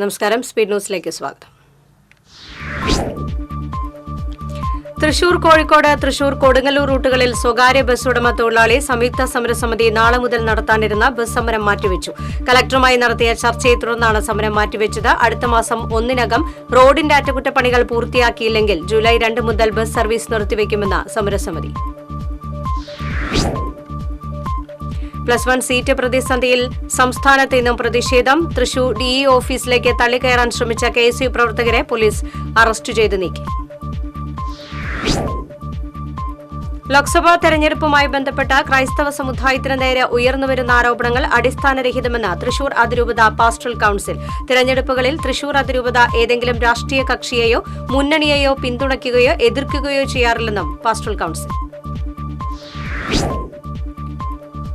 നമസ്കാരം, സ്പീഡ് ന്യൂസിലേക്ക് സ്വാഗതം. തൃശൂർ, കോഴിക്കോട്, തൃശൂർ, കൊടുങ്ങല്ലൂർ റൂട്ടുകളിൽ സ്വകാര്യ ബസ് ഉടമ തൊഴിലാളി സംയുക്ത സമരസമിതി നാളെ മുതൽ നടത്താനിരുന്ന ബസ് സമരം മാറ്റിവെച്ചു. കലക്ടറുമായി നടത്തിയ ചർച്ചയെ തുടർന്നാണ് സമരം മാറ്റിവെച്ചത്. അടുത്ത മാസം 1-നകം റോഡിന്റെ അറ്റകുറ്റപ്പണികൾ പൂർത്തിയാക്കിയില്ലെങ്കിൽ ജൂലൈ 2 മുതൽ ബസ് സർവീസ് നിർത്തിവെക്കുമെന്ന് സമരസമിതി. +1 സീറ്റ് പ്രതിസന്ധിയിൽ സംസ്ഥാനത്ത് ഇന്നും പ്രതിഷേധം. തൃശൂർ DE ഓഫീസിലേക്ക് തള്ളിക്കയറാൻ ശ്രമിച്ച KSU പ്രവർത്തകരെ പോലീസ് അറസ്റ്റ് ചെയ്ത് നീക്കി. ലോക്സഭാ തെരഞ്ഞെടുപ്പുമായി ബന്ധപ്പെട്ട ക്രൈസ്തവ സമുദായത്തിന് നേരെ ഉയർന്നുവരുന്ന ആരോപണങ്ങൾ അടിസ്ഥാനരഹിതമെന്ന് തൃശൂർ അതിരൂപത പാസ്റ്ററൽ കൌൺസിൽ. തെരഞ്ഞെടുപ്പുകളിൽ തൃശൂർ അതിരൂപത ഏതെങ്കിലും രാഷ്ട്രീയ കക്ഷിയെയോ മുന്നണിയെയോ പിന്തുണയ്ക്കുകയോ എതിർക്കുകയോ ചെയ്യാറില്ലെന്നും പാസ്റ്ററൽ കൌൺസിൽ.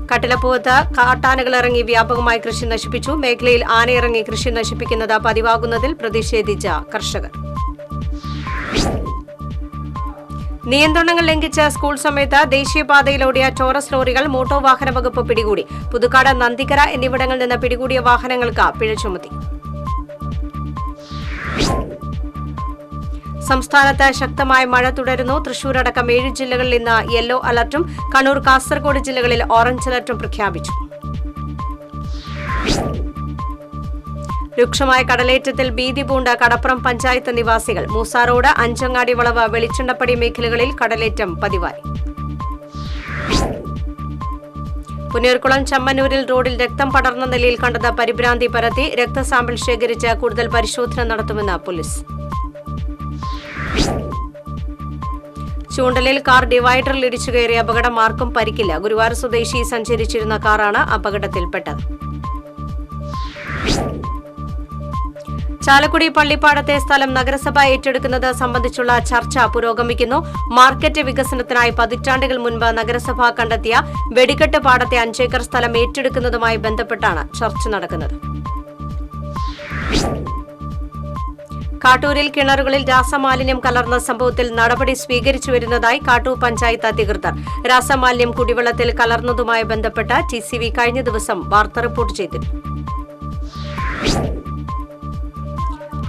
കട്ടിലപ്പുവത്ത് കാട്ടാനകൾ ഇറങ്ങി വ്യാപകമായി കൃഷി നശിപ്പിച്ചു. മേഖലയിൽ ആനയിറങ്ങി കൃഷി നശിപ്പിക്കുന്നത് പതിവാകുന്നതിൽ പ്രതിഷേധിച്ച കർഷകർ. നിയന്ത്രണങ്ങൾ ലംഘിച്ച സ്കൂൾ സമയത്ത് ദേശീയപാതയിലോടിയ ടോറസ് ലോറികൾ മോട്ടോർ വാഹന വകുപ്പ് പിടികൂടി. പുതുക്കാട്, നന്ദിക്കര എന്നിവിടങ്ങളിൽ നിന്ന് പിടികൂടിയ വാഹനങ്ങൾക്ക് പിഴ ചുമത്തി. സംസ്ഥാനത്ത് ശക്തമായ മഴ തുടരുന്നു. തൃശൂരടക്കം 7 ജില്ലകളിൽ ഇന്ന് യെല്ലോ അലർട്ടും കണ്ണൂർ, കാസർഗോഡ് ജില്ലകളിൽ ഓറഞ്ച് അലർട്ടും പ്രഖ്യാപിച്ചു. രൂക്ഷമായ കടലേറ്റത്തിൽ ഭീതി പൂണ്ട കടപ്പുറം പഞ്ചായത്ത് നിവാസികൾ. മൂസാറോഡ്, അഞ്ചങ്ങാടി വളവ്, വെളിച്ചെണ്ണപ്പടി മേഖലകളിൽ കടലേറ്റം പതിവായി. പുന്നയൂർക്കുളം ചമ്മന്നൂരിൽ റോഡിൽ രക്തം പടർന്ന നിലയിൽ കണ്ടത് പരിഭ്രാന്തി പരത്തി. രക്തസാമ്പിൾ ശേഖരിച്ച് കൂടുതൽ പരിശോധന നടത്തുമെന്ന് പോലീസ്. ചൂണ്ടലിൽ കാർ ഡിവൈഡറിൽ ഇടിച്ചു കയറിയ അപകടം, ആർക്കും പരിക്കില്ല. ഗുരുവായൂർ സ്വദേശി സഞ്ചരിച്ചിരുന്ന കാറാണ് അപകടത്തിൽപ്പെട്ടത്. ചാലക്കുടി പള്ളിപ്പാടത്തെ സ്ഥലം നഗരസഭ ഏറ്റെടുക്കുന്നത് സംബന്ധിച്ചുള്ള ചർച്ച പുരോഗമിക്കുന്നു. മാർക്കറ്റ് വികസനത്തിനായി പതിറ്റാണ്ടുകൾ മുൻപ് നഗരസഭ കണ്ടെത്തിയ വെടിക്കെട്ട് പാടത്തെ 5 ഏക്കർ സ്ഥലം ഏറ്റെടുക്കുന്നതുമായി ബന്ധപ്പെട്ടാണ് ചർച്ച നടക്കുന്നത്. കാട്ടൂരിൽ കിണറുകളിൽ രാസമാലിന്യം കലർന്ന സംഭവത്തിൽ നടപടി സ്വീകരിച്ചു വരുന്നതായി കാട്ടൂർ പഞ്ചായത്ത് അധികൃതർ. രാസമാലിന്യം കുടിവെള്ളത്തിൽ കലർന്നതുമായി ബന്ധപ്പെട്ട് TCV കഴിഞ്ഞ ദിവസം വാർത്ത റിപ്പോർട്ട് ചെയ്തിരുന്നു.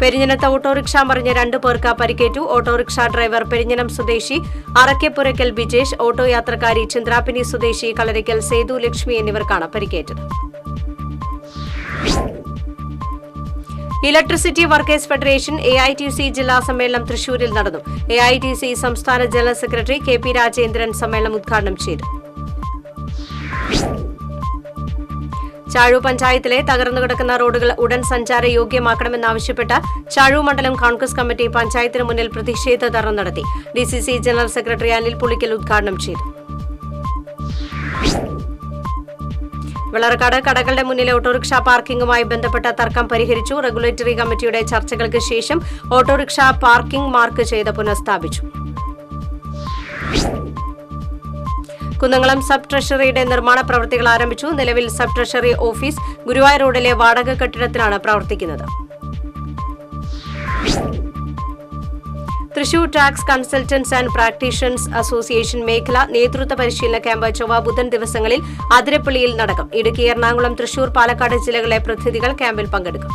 പെരിഞ്ഞനത്ത് ഓട്ടോറിക്ഷ മറിഞ്ഞ് 2 പേർക്ക് പരിക്കേറ്റു. ഓട്ടോറിക്ഷ ഡ്രൈവർ പെരിഞ്ഞനം സ്വദേശി അറക്കപ്പുരയ്ക്കൽ ബിജേഷ്, ഓട്ടോ യാത്രക്കാരി ചന്ദ്രാപിനി സ്വദേശി കളരിക്കൽ സേതു ലക്ഷ്മി എന്നിവർക്കാണ് പരിക്കേറ്റത്. ഇലക്ട്രിസിറ്റി വർക്കേഴ്സ് ഫെഡറേഷൻ AITC ജില്ലാ സമ്മേളനം തൃശൂരിൽ നടന്നു. AITC സംസ്ഥാന ജനറൽ സെക്രട്ടറി KP രാജേന്ദ്രൻ സമ്മേളനം ഉദ്ഘാടനം ചെയ്തു. ചാഴൂർ പഞ്ചായത്തിലെ തകർന്നുകിടക്കുന്ന റോഡുകൾ ഉടൻ സഞ്ചാരയോഗ്യമാക്കണമെന്നാവശ്യപ്പെട്ട് ചാഴൂർ മണ്ഡലം കോൺഗ്രസ് കമ്മിറ്റി പഞ്ചായത്തിന് മുന്നിൽ പ്രതിഷേധ ധർണ്ണ നടത്തി. DCC general secretary Anil Pulikkal ഉദ്ഘാടനം ചെയ്തു. വെള്ളറക്കാട് കടകളുടെ മുന്നിലെ ഓട്ടോറിക്ഷ പാർക്കിംഗുമായി ബന്ധപ്പെട്ട തർക്കം പരിഹരിച്ചു. റെഗുലേറ്ററി കമ്മിറ്റിയുടെ ചർച്ചകൾക്ക് ശേഷം ഓട്ടോറിക്ഷ പാർക്കിംഗ് മാർക്ക് ചെയ്ത് പുനഃസ്ഥാപിച്ചു. കുന്നംകുളം സബ് ട്രഷറിയുടെ നിർമ്മാണ പ്രവൃത്തികൾ ആരംഭിച്ചു. നിലവിൽ സബ് ട്രഷറി ഓഫീസ് ഗുരുവായൂർ റോഡിലെ വാടക കെട്ടിടത്തിലാണ് പ്രവർത്തിക്കുന്നത്. Thrissur tax consultants and practitioners association മേഖല നേതൃത്വ പരിശീലന ക്യാമ്പ് ചൊവ്വ, ബുധൻ ദിവസങ്ങളിൽ അതിരപ്പള്ളിയിൽ നടക്കും. ഇടുക്കി, എറണാകുളം, തൃശൂർ, പാലക്കാട് ജില്ലകളിലെ പ്രതിനിധികൾ ക്യാമ്പിൽ പങ്കെടുക്കും.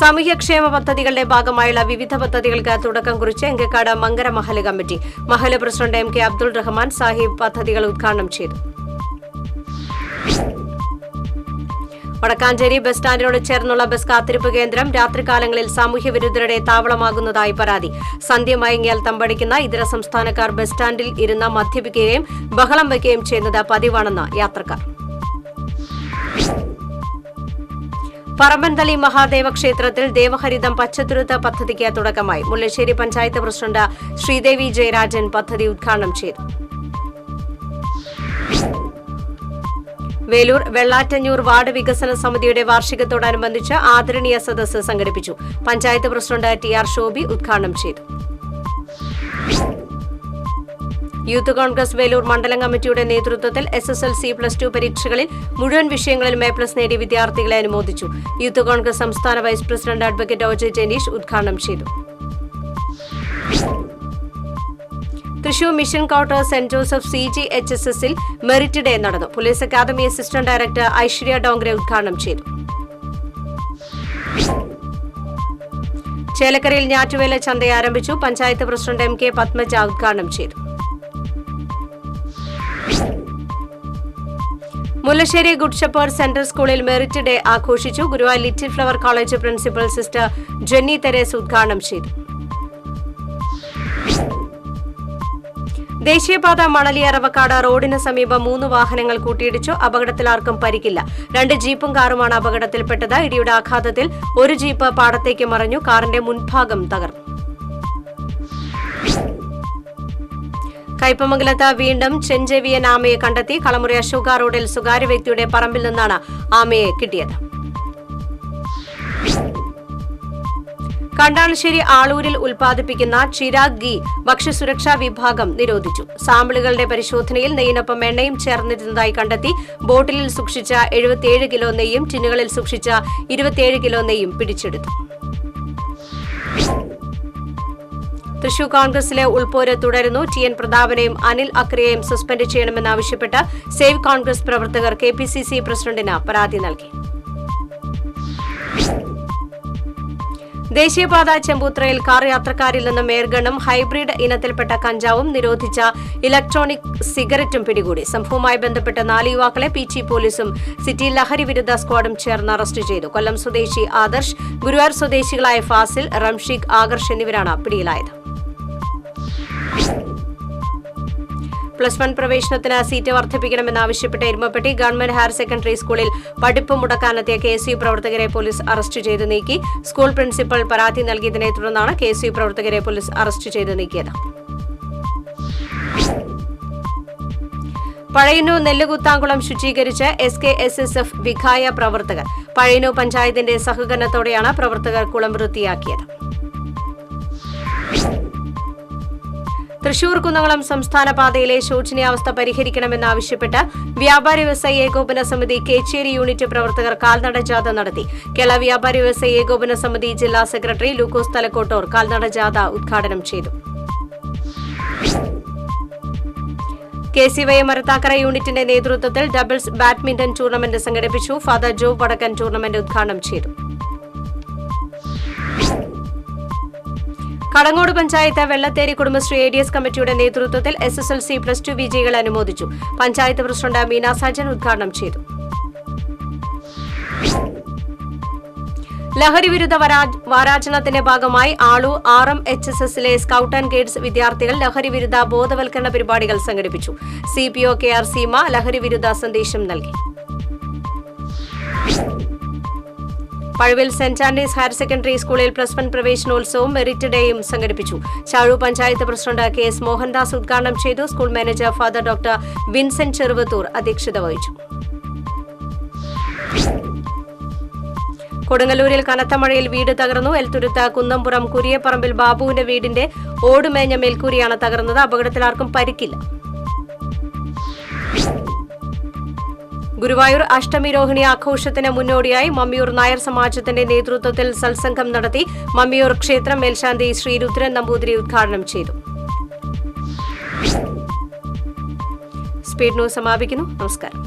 സാമൂഹ്യക്ഷേമ പദ്ധതികളുടെ ഭാഗമായുള്ള വിവിധ പദ്ധതികൾക്ക് തുടക്കം കുറിച്ച് എങ്കക്കാട് മങ്കര മഹല് കമ്മിറ്റി. മഹല് പ്രസിഡന്റ് MK അബ്ദുൾ റഹ്മാൻ സാഹിബ് പദ്ധതികൾ ഉദ്ഘാടനം ചെയ്തു. വടക്കാഞ്ചേരി ബസ് സ്റ്റാൻഡിനോട് ചേർന്നുള്ള ബസ് കാത്തിരിപ്പ് കേന്ദ്രം രാത്രികാലങ്ങളിൽ സാമൂഹ്യവിരുദ്ധരുടെ താവളമാകുന്നതായി പരാതി. സന്ധ്യ മയങ്ങിയാൽ തമ്പടിക്കുന്ന ഇതര സംസ്ഥാനക്കാർ ബസ് സ്റ്റാൻഡിൽ ഇരുന്ന് മദ്യപിക്കുകയും ബഹളം വയ്ക്കുകയും ചെയ്യുന്നത് പതിവാണെന്ന് യാത്രക്കാർ. പറമ്പൻതളി മഹാദേവ ക്ഷേത്രത്തിൽ ദേവഹരിതം പച്ചത്തുരുത്ത് പദ്ധതിക്ക് തുടക്കമായി. മുല്ലശ്ശേരി പഞ്ചായത്ത് പ്രസിഡന്റ് ശ്രീദേവി ജയരാജൻ പദ്ധതി ഉദ്ഘാടനം ചെയ്തു. വേലൂർ വെള്ളാറ്റഞ്ഞൂർ വാർഡ് വികസന സമിതിയുടെ വാർഷികത്തോടനുബന്ധിച്ച് ആദരണീയ സദസ്സ് സംഘടിപ്പിച്ചു. പഞ്ചായത്ത് പ്രസിഡന്റ് TR ശോഭി ഉദ്ഘാടനം ചെയ്തു. യൂത്ത് കോൺഗ്രസ് വേലൂർ മണ്ഡലം കമ്മിറ്റിയുടെ നേതൃത്വത്തിൽ SSLC+2 പരീക്ഷകളിൽ മുഴുവൻ വിഷയങ്ങളിലും A+ നേടിയ വിദ്യാർത്ഥികളെ അനുമോദിച്ചു. യൂത്ത് കോൺഗ്രസ് സംസ്ഥാന vice president advocate OJ Janeesh ഉദ്ഘാടനം ചെയ്തു. Thrissur Mission Quarter saint Joseph CGHSSൽ മെറിറ്റ് ഡേ നടന്നു. Police academy assistant director Aishwarya Dongre ഉദ്ഘാടനം ചെയ്തു. ചേലക്കരയിൽ ഞാറ്റുവേല ചന്ത ആരംഭിച്ചു. പഞ്ചായത്ത് പ്രസിഡന്റ് MK പത്മജ ഉദ്ഘാടനം ചെയ്തു. മുല്ലശ്ശേരി ഗുഡ് ഷെപ്പേർഡ് സെൻട്രൽ സ്കൂളിൽ മെറിറ്റ് ഡേ ആഘോഷിച്ചു. Guruvayur Little Flower College principal sister Jenny Theres ഉദ്ഘാടനം ചെയ്തു. ദേശീയപാത മണലി അറവക്കാട് റോഡിന് സമീപം 3 വാഹനങ്ങൾ കൂട്ടിയിടിച്ചു. അപകടത്തിൽ ആർക്കും പരിക്കില്ല. 2 ജീപ്പും കാറുമാണ് അപകടത്തിൽപ്പെട്ടത്. ഇടിയുടെ ആഘാതത്തിൽ ഒരു ജീപ്പ് പാടത്തേക്ക് മറിഞ്ഞു. കാറിന്റെ മുൻഭാഗം തകർന്നു. കയ്പമംഗലത്ത് വീണ്ടും ചെഞ്ചെവിയൻ ആമയെ കണ്ടെത്തി. കളമുറി അശോക റോഡിൽ സ്വകാര്യ വ്യക്തിയുടെ പറമ്പിൽ നിന്നാണ് ആമയെ കിട്ടിയത്. കണ്ടാണശ്ശേരി ആളൂരിൽ ഉൽപ്പാദിപ്പിക്കുന്ന ചിരാഗ് ഗീ ഭക്ഷ്യസുരക്ഷാ വിഭാഗം നിരോധിച്ചു. സാമ്പിളുകളുടെ പരിശോധനയിൽ നെയ്യിനൊപ്പം എണ്ണയും ചേർന്നിരുന്നതായി കണ്ടെത്തി. ബോട്ടിലിൽ സൂക്ഷിച്ച 77 കിലോ നെയ്യും ടിന്നുകളിൽ സൂക്ഷിച്ച 27 കിലോ നെയ്യും പിടിച്ചെടുത്തു. തൃശൂർ കോൺഗ്രസിലെ ഉൾപോര് തുടരുന്നു. TN പ്രതാപനെയും അനിൽ അക്രയെയും സസ്പെൻഡ് ചെയ്യണമെന്നാവശ്യപ്പെട്ട് സേവ് കോൺഗ്രസ് പ്രവർത്തകർ KPCC പ്രസിഡന്റിന് പരാതി നൽകി. ദേശീയപാത ചെമ്പൂത്രയിൽ കാർ യാത്രക്കാരിൽ നിന്നും എയർഗണ്ണും ഹൈബ്രിഡ് ഇനത്തിൽപ്പെട്ട കഞ്ചാവും നിരോധിച്ച ഇലക്ട്രോണിക് സിഗരറ്റും പിടികൂടി. സംഭവവുമായി ബന്ധപ്പെട്ട് 4 യുവാക്കളെ PG പോലീസും സിറ്റി ലഹരി വിരുദ്ധ സ്ക്വാഡും ചേർന്ന് അറസ്റ്റ് ചെയ്തു. കൊല്ലം സ്വദേശി ആദർശ്, ഗുരുവായൂർ സ്വദേശികളായ ഫാസിൽ, റംഷീഖ്, ആകർഷ് എന്നിവരാണ് പിടിയിലായത്. +1 പ്രവേശനത്തിന് സീറ്റ് വർദ്ധിപ്പിക്കണമെന്നാവശ്യപ്പെട്ട് എരുമപ്പെട്ടി ഗവൺമെന്റ് ഹയർ സെക്കൻഡറി സ്കൂളിൽ പഠിപ്പ് മുടക്കാനെത്തിയ KSU പ്രവർത്തകരെ പോലീസ് അറസ്റ്റ് ചെയ്ത് നീക്കി. സ്കൂൾ പ്രിൻസിപ്പൽ പരാതി നൽകിയതിനെ തുടർന്നാണ് KSU പ്രവർത്തകരെ പോലീസ് അറസ്റ്റ് ചെയ്ത് നീക്കിയത്. പഴയന്നൂർ നെല്ലുകുത്താംകുളം ശുചീകരിച്ച് SKSSF വിഖായ പ്രവർത്തകർ. പഴയന്നൂർ പഞ്ചായത്തിന്റെ സഹകരണത്തോടെയാണ് പ്രവർത്തകർ കുളം വൃത്തിയാക്കിയത്. തൃശൂർ കുന്നംകുളം സംസ്ഥാന പാതയിലെ ശോചനീയാവസ്ഥ പരിഹരിക്കണമെന്നാവശ്യപ്പെട്ട് വ്യാപാരി വ്യവസായി ഏകോപന സമിതി കേച്ചേരി യൂണിറ്റ് പ്രവർത്തകർ കാൽനട ജാഥ നടത്തി. കേരള വ്യാപാരി വ്യവസായി ഏകോപന സമിതി ജില്ലാ സെക്രട്ടറി ലൂക്കോസ് തലക്കോട്ടൂർ കാൽനട ജാഥ ഉദ്ഘാടനം ചെയ്തു. KCY മരത്താക്കര യൂണിറ്റിന്റെ നേതൃത്വത്തിൽ ഡബിൾസ് ബാഡ്മിന്റൺ ടൂർണമെന്റ് സംഘടിപ്പിച്ചു. ഫാദർ ജോ വടക്കൻ ടൂർണമെന്റ് ഉദ്ഘാടനം ചെയ്തു. കടങ്ങോട് പഞ്ചായത്ത് വെള്ളത്തേരി കുടുംബശ്രീ ADS കമ്മിറ്റിയുടെ നേതൃത്വത്തിൽ SSLC +2 വിജയികളെ അനുമോദിച്ചു. പഞ്ചായത്ത് പ്രസിഡന്റ് മീന സാജൻ ഉദ്ഘാടനം ചെയ്തു. ലഹരി വിരുദ്ധ വാരാചരണത്തിന്റെ ഭാഗമായി ആളൂർ RMHSSലെ സ്കൌട്ട് ആൻഡ് ഗൈഡ്സ് വിദ്യാർത്ഥികൾ ലഹരി വിരുദ്ധ ബോധവൽക്കരണ പരിപാടികൾ സംഘടിപ്പിച്ചു. CPO KR സീമ ലഹരി വിരുദ്ധ സന്ദേശം നൽകി. Pazhuvil Saint Antony's higher secondary സ്കൂളിൽ +1 പ്രവേശനോത്സവവും മെറിറ്റ് ഡേയും സംഘടിപ്പിച്ചു. ചാഴൂർ പഞ്ചായത്ത് പ്രസിഡന്റ് KS മോഹൻദാസ് ഉദ്ഘാടനം ചെയ്തു. School manager father doctor Vincent Cheruvathur അധ്യക്ഷത വഹിച്ചു. കൊടുങ്ങല്ലൂരിൽ കനത്ത മഴയിൽ വീട് തകർന്നു. എൽത്തുരുത്ത് കുന്നംപുറം കുരിയപ്പറമ്പിൽ ബാബുവിന്റെ വീടിന്റെ ഓടുമേഞ്ഞ മേൽക്കൂരയാണ് തകർന്നത്. അപകടത്തിൽ ആർക്കും പരിക്കില്ല. ഗുരുവായൂർ അഷ്ടമി രോഹിണി ആഘോഷത്തിന് മുന്നോടിയായി മമ്മിയൂർ നായർ സമാജത്തിന്റെ നേതൃത്വത്തിൽ സത്സംഗം നടത്തി. മമ്മിയൂർ ക്ഷേത്രം മേൽശാന്തി ശ്രീ രുദ്രൻ നമ്പൂതിരി ഉദ്ഘാടനം ചെയ്തു. സ്പീഡ് ന്യൂസ് സമാപിക്കുന്നു. നമസ്കാരം.